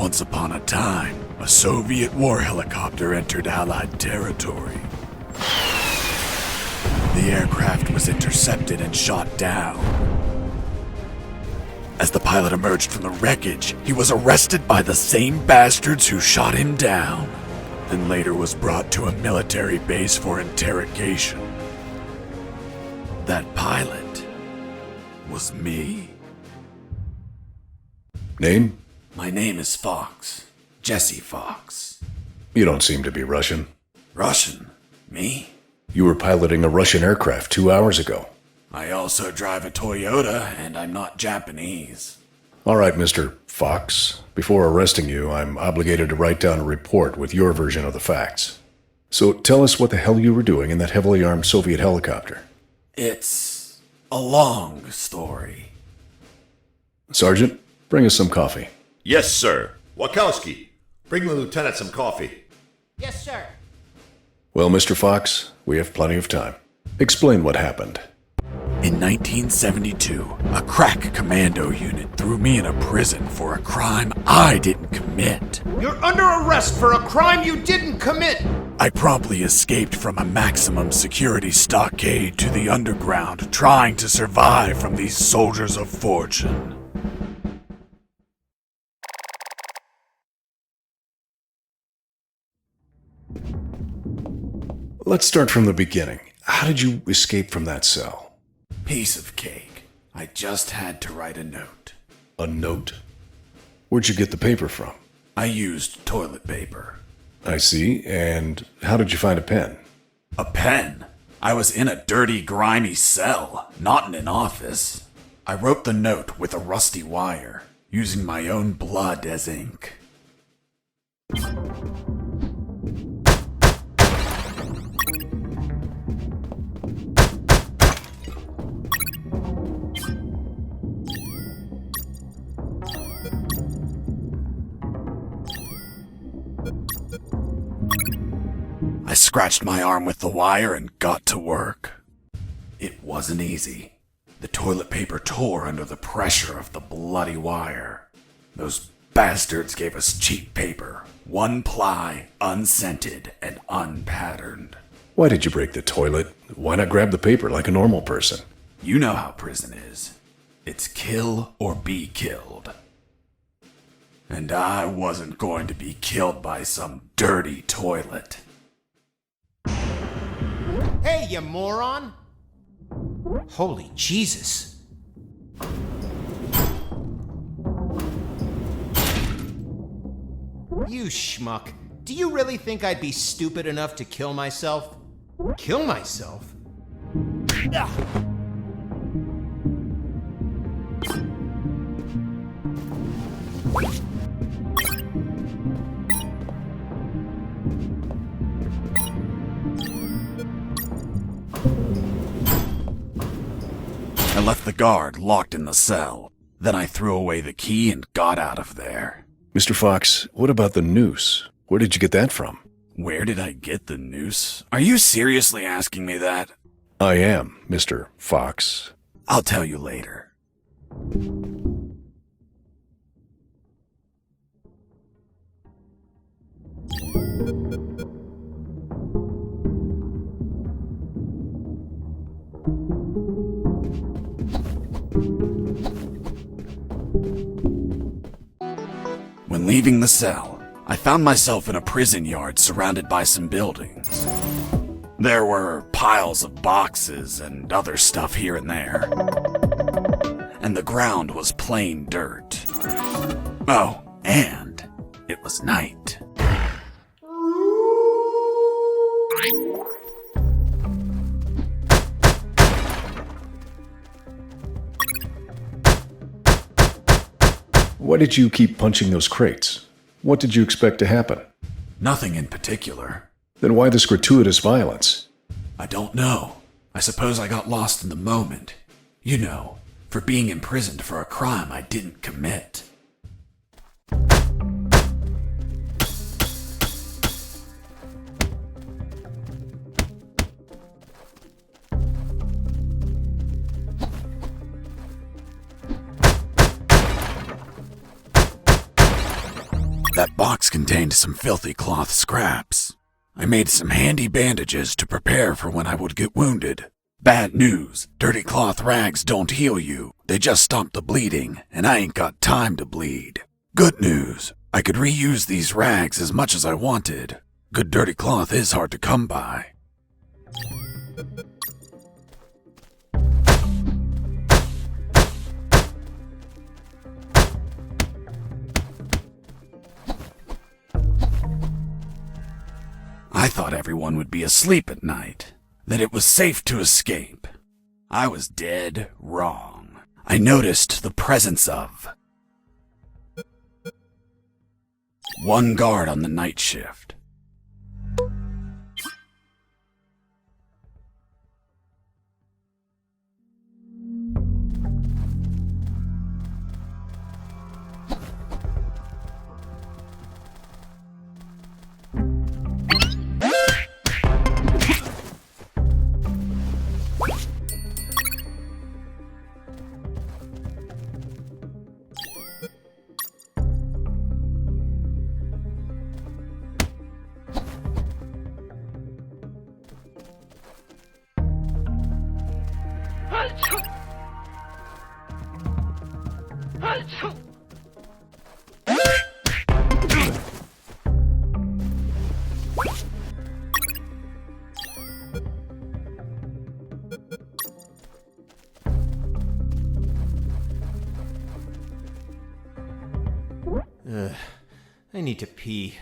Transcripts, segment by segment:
Once upon a time, a Soviet war helicopter entered Allied territory. The aircraft was intercepted and shot down. As the pilot emerged from the wreckage, he was arrested by the same bastards who shot him down, and later was brought to a military base for interrogation. That pilot was me. Name? My name is Fox. Jesse Fox. You don't seem to be Russian. Russian? Me? You were piloting a Russian aircraft 2 hours ago. I also drive a Toyota, and I'm not Japanese. All right, Mr. Fox. Before arresting you, I'm obligated to write down a report with your version of the facts. So tell us what the hell you were doing in that heavily armed Soviet helicopter. It's a long story. Sergeant, bring us some coffee. Yes, sir. Wachowski, bring the lieutenant some coffee. Yes, sir. Well, Mr. Fox, we have plenty of time. Explain what happened. In 1972, a crack commando unit threw me in a prison for a crime I didn't commit. You're under arrest for a crime you didn't commit! I promptly escaped from a maximum security stockade to the underground, trying to survive from these soldiers of fortune. Let's start from the beginning. How did you escape from that cell? Piece of cake. I just had to write a note. A note? Where'd you get the paper from? I used toilet paper. I see. And how did you find a pen? A pen? I was in a dirty, grimy cell, not in an office. I wrote the note with a rusty wire, using my own blood as ink. I scratched my arm with the wire and got to work. It wasn't easy. The toilet paper tore under the pressure of the bloody wire. Those bastards gave us cheap paper, one ply, unscented, and unpatterned. Why did you break the toilet? Why not grab the paper like a normal person? You know how prison is. It's kill or be killed. And I wasn't going to be killed by some dirty toilet. Hey, you moron! Holy Jesus. You schmuck. Do you really think I'd be stupid enough to kill myself? Kill myself? Ugh. I left the guard locked in the cell. Then I threw away the key and got out of there. Mr. Fox, what about the noose? Where did you get that from? Where did I get the noose? Are you seriously asking me that? I am, Mr. Fox. I'll tell you later. When leaving the cell, I found myself in a prison yard surrounded by some buildings. There were piles of boxes and other stuff here and there. And the ground was plain dirt. Oh, and it was night. Why did you keep punching those crates? What did you expect to happen? Nothing in particular. Then why this gratuitous violence? I don't know. I suppose I got lost in the moment. You know, for being imprisoned for a crime I didn't commit. That box contained some filthy cloth scraps. I made some handy bandages to prepare for when I would get wounded. Bad news, dirty cloth rags don't heal you. They just stop the bleeding, and I ain't got time to bleed. Good news, I could reuse these rags as much as I wanted. Good dirty cloth is hard to come by. I thought everyone would be asleep at night, that it was safe to escape. I was dead wrong. I noticed the presence of one guard on the night shift. I need to pee.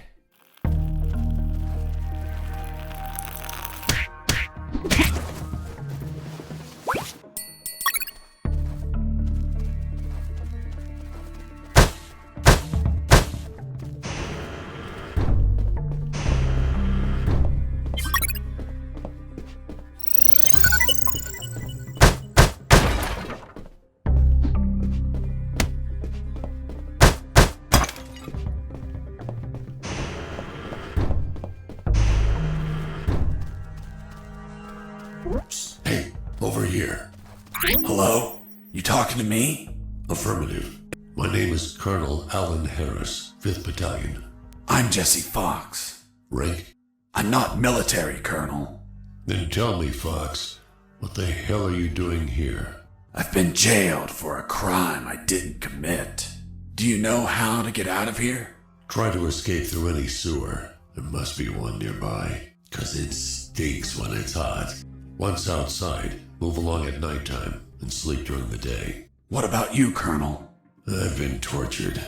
Hey, over here. Hello? You talking to me? Affirmative. My name is Colonel Alan Harris, 5th Battalion. I'm Jesse Fox. Rank? I'm not military, Colonel. Then tell me, Fox, what the hell are you doing here? I've been jailed for a crime I didn't commit. Do you know how to get out of here? Try to escape through any sewer. There must be one nearby, 'cause it stinks when it's hot. Once outside, move along at nighttime and sleep during the day. What about you, Colonel? I've been tortured.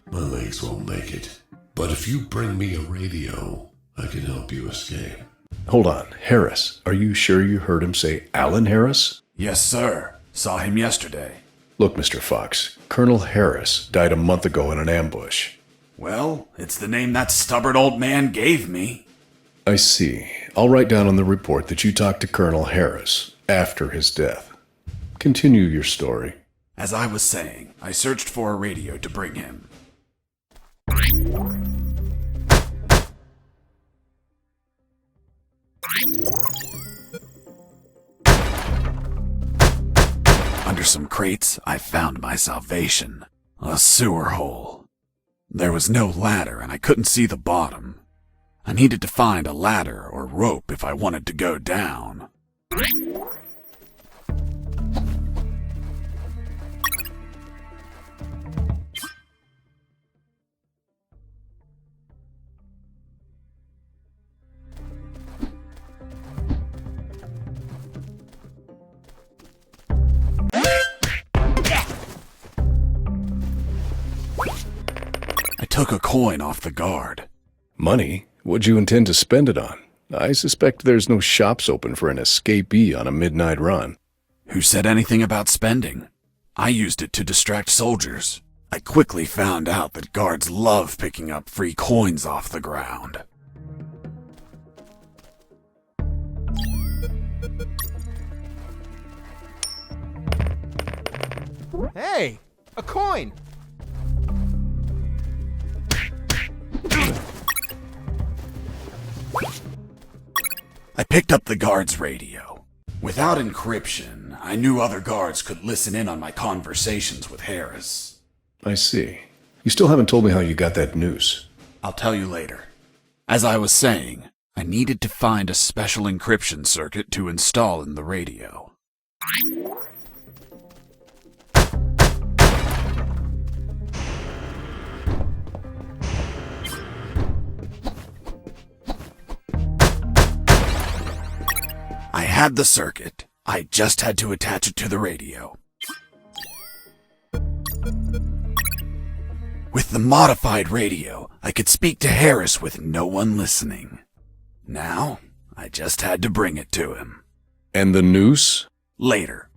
My legs won't make it. But if you bring me a radio, I can help you escape. Hold on, Harris. Are you sure you heard him say Alan Harris? Yes, sir. Saw him yesterday. Look, Mr. Fox, Colonel Harris died a month ago in an ambush. Well, it's the name that stubborn old man gave me. I see. I'll write down on the report that you talked to Colonel Harris after his death. Continue your story. As I was saying, I searched for a radio to bring him. Under some crates, I found my salvation. A sewer hole. There was no ladder and I couldn't see the bottom. I needed to find a ladder or rope if I wanted to go down. I took a coin off the guard. Money? What'd you intend to spend it on? I suspect there's no shops open for an escapee on a midnight run. Who said anything about spending? I used it to distract soldiers. I quickly found out that guards love picking up free coins off the ground. Hey, a coin! I picked up the guard's radio. Without encryption, I knew other guards could listen in on my conversations with Harris. I see. You still haven't told me how you got that noose. I'll tell you later. As I was saying, I needed to find a special encryption circuit to install in the radio. I had the circuit. I just had to attach it to the radio. With the modified radio, I could speak to Harris with no one listening. Now, I just had to bring it to him. And the noose? Later.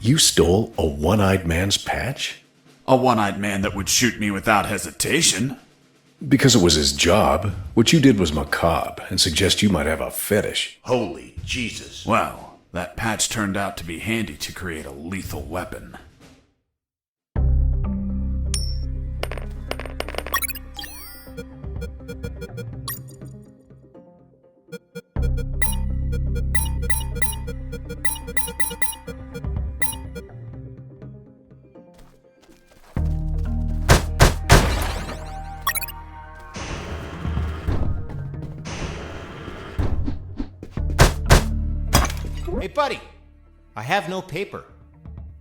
You stole a one-eyed man's patch? A one-eyed man that would shoot me without hesitation. Because it was his job. What you did was macabre and suggest you might have a fetish. Holy Jesus. Well, that patch turned out to be handy to create a lethal weapon. Hey, buddy. I have no paper.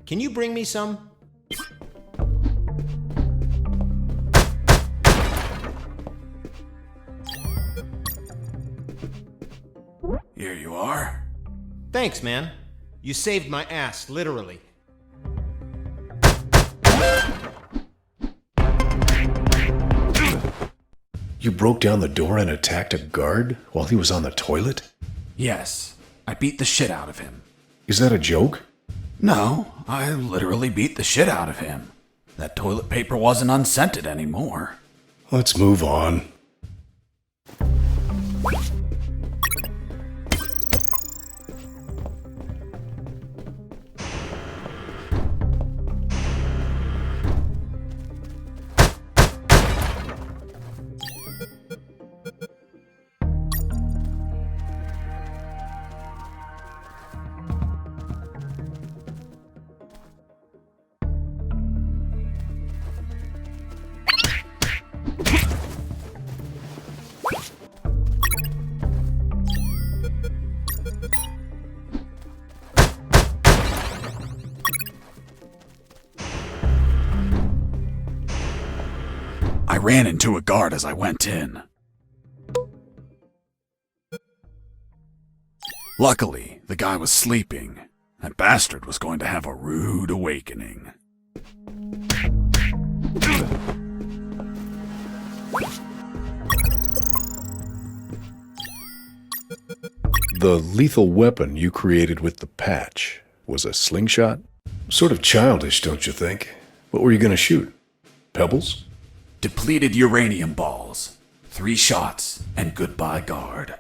Can you bring me some? Here you are. Thanks, man. You saved my ass, literally. You broke down the door and attacked a guard while he was on the toilet? Yes, I beat the shit out of him. Is that a joke? No, I literally beat the shit out of him. That toilet paper wasn't unscented anymore. Let's move on. I ran into a guard as I went in. Luckily, the guy was sleeping. That bastard was going to have a rude awakening. The lethal weapon you created with the patch was a slingshot? Sort of childish, don't you think? What were you going to shoot? Pebbles? Depleted uranium balls. 3 shots, and goodbye, guard.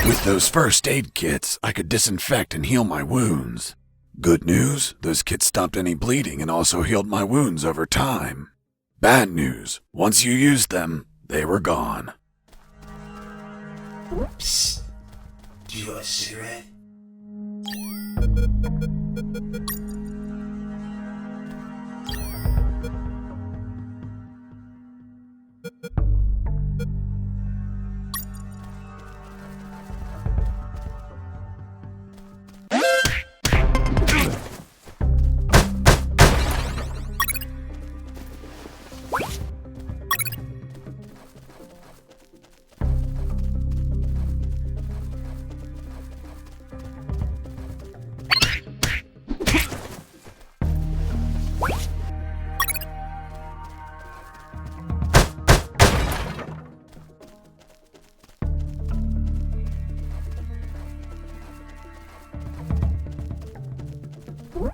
With those first aid kits, I could disinfect and heal my wounds. Good news, those kits stopped any bleeding and also healed my wounds over time. Bad news, once you used them, they were gone. Psst. Do you have a cigarette?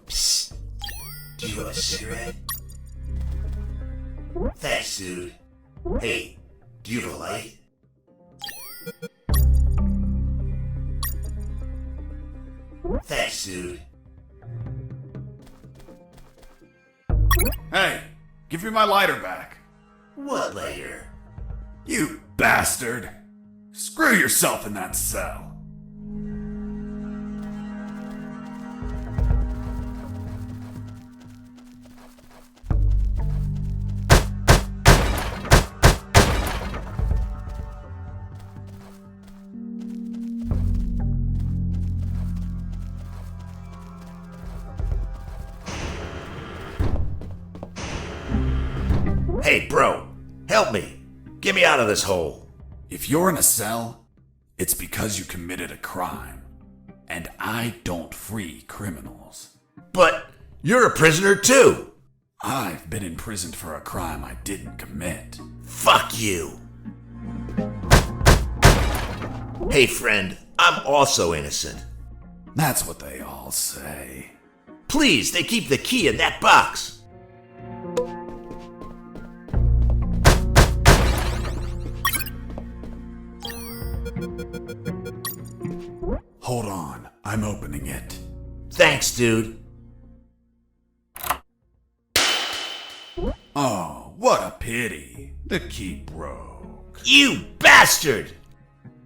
Psst. Do you have a cigarette? Thanks, dude. Hey, do you have a light? Thanks, dude. Hey, give me my lighter back. What lighter? You bastard! Screw yourself in that cell. Hey, bro, help me. Get me out of this hole. If you're in a cell, it's because you committed a crime. And I don't free criminals. But you're a prisoner too. I've been imprisoned for a crime I didn't commit. Fuck you. Hey, friend, I'm also innocent. That's what they all say. Please, they keep the key in that box. Hold on, I'm opening it. Thanks, dude. Oh, what a pity. The key broke. You bastard!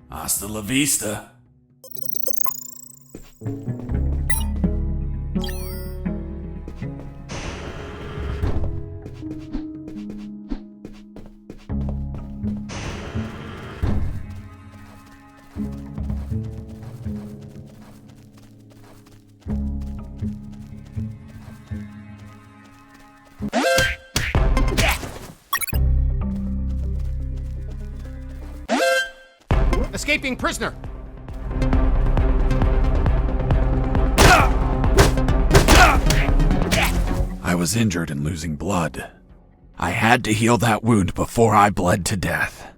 Hasta la vista. Escaping prisoner! I was injured and losing blood. I had to heal that wound before I bled to death.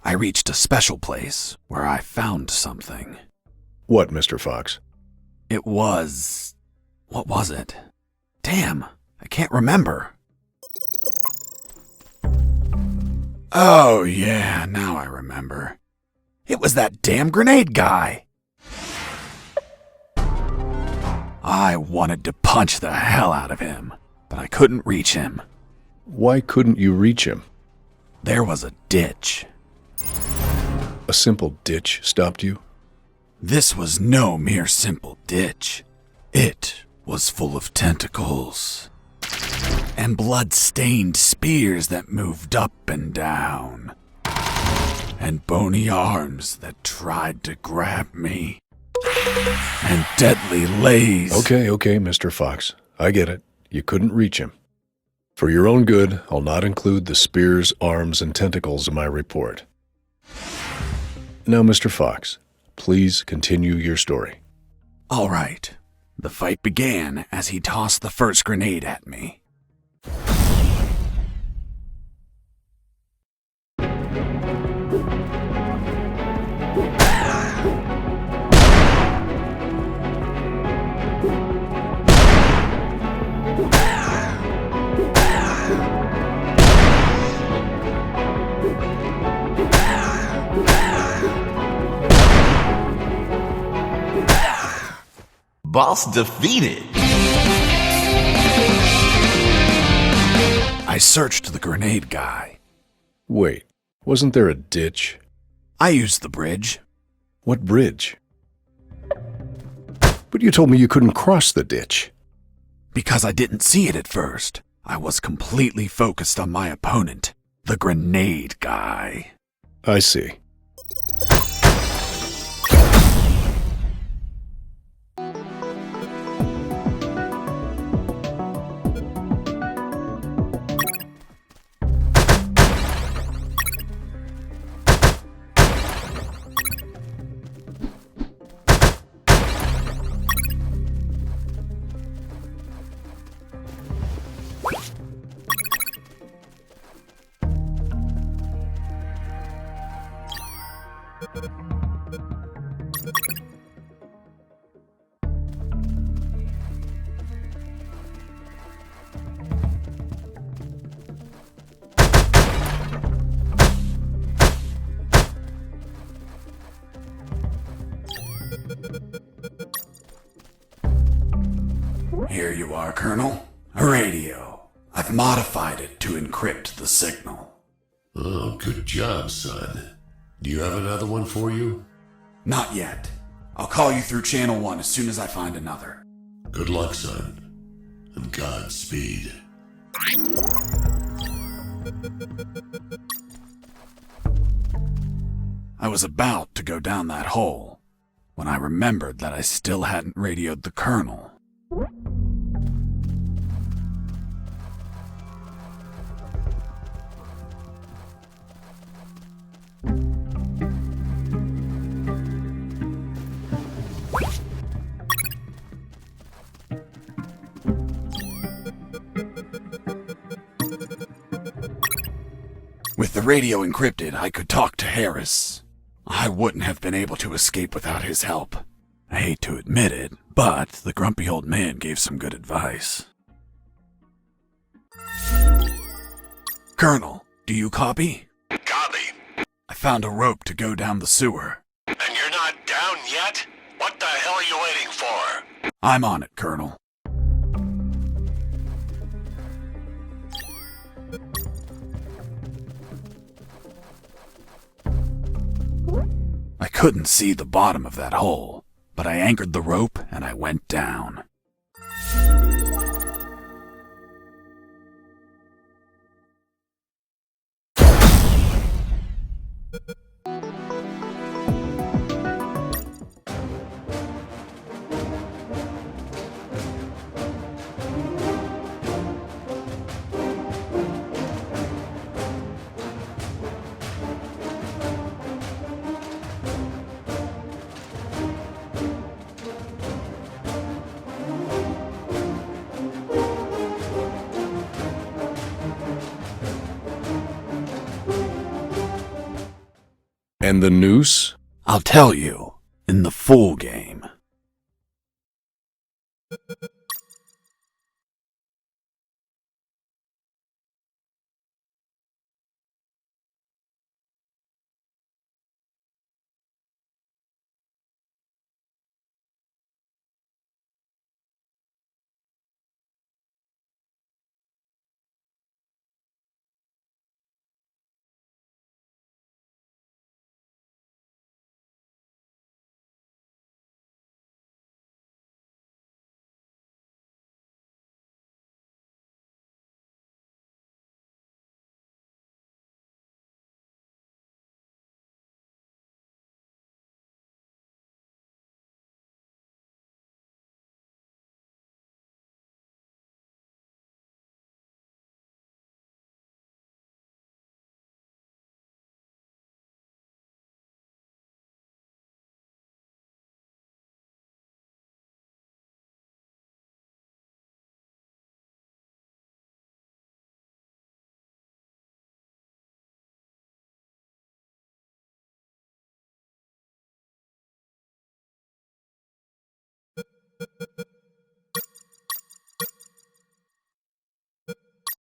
I reached a special place where I found something. What, Mr. Fox? It was... what was it? Damn, I can't remember. Oh yeah, now I remember. It was that damn grenade guy. I wanted to punch the hell out of him, but I couldn't reach him. Why couldn't you reach him? There was a ditch. A simple ditch stopped you? This was no mere simple ditch. It was full of tentacles and blood-stained spears that moved up and down, and bony arms that tried to grab me, and deadly lays. Okay, Mr. Fox. I get it. You couldn't reach him. For your own good, I'll not include the spears, arms, and tentacles in my report. Now, Mr. Fox, please continue your story. All right. The fight began as he tossed the first grenade at me. Boss defeated. I searched the grenade guy. Wait, wasn't there a ditch? I used the bridge. What bridge? But you told me you couldn't cross the ditch. Because I didn't see it at first. I was completely focused on my opponent, the grenade guy. I see. Here you are, Colonel. A radio. I've modified it to encrypt the signal. Oh, good job, son. Do you have another one for you? Not yet. I'll call you through Channel 1 as soon as I find another. Good luck, son. And Godspeed. I was about to go down that hole when I remembered that I still hadn't radioed the Colonel. With the radio encrypted, I could talk to Harris. I wouldn't have been able to escape without his help. I hate to admit it, but the grumpy old man gave some good advice. Colonel, do you copy? Copy. I found a rope to go down the sewer. And you're not down yet? What the hell are you waiting for? I'm on it, Colonel. I couldn't see the bottom of that hole, but I anchored the rope and I went down. And the noose? I'll tell you in the full game.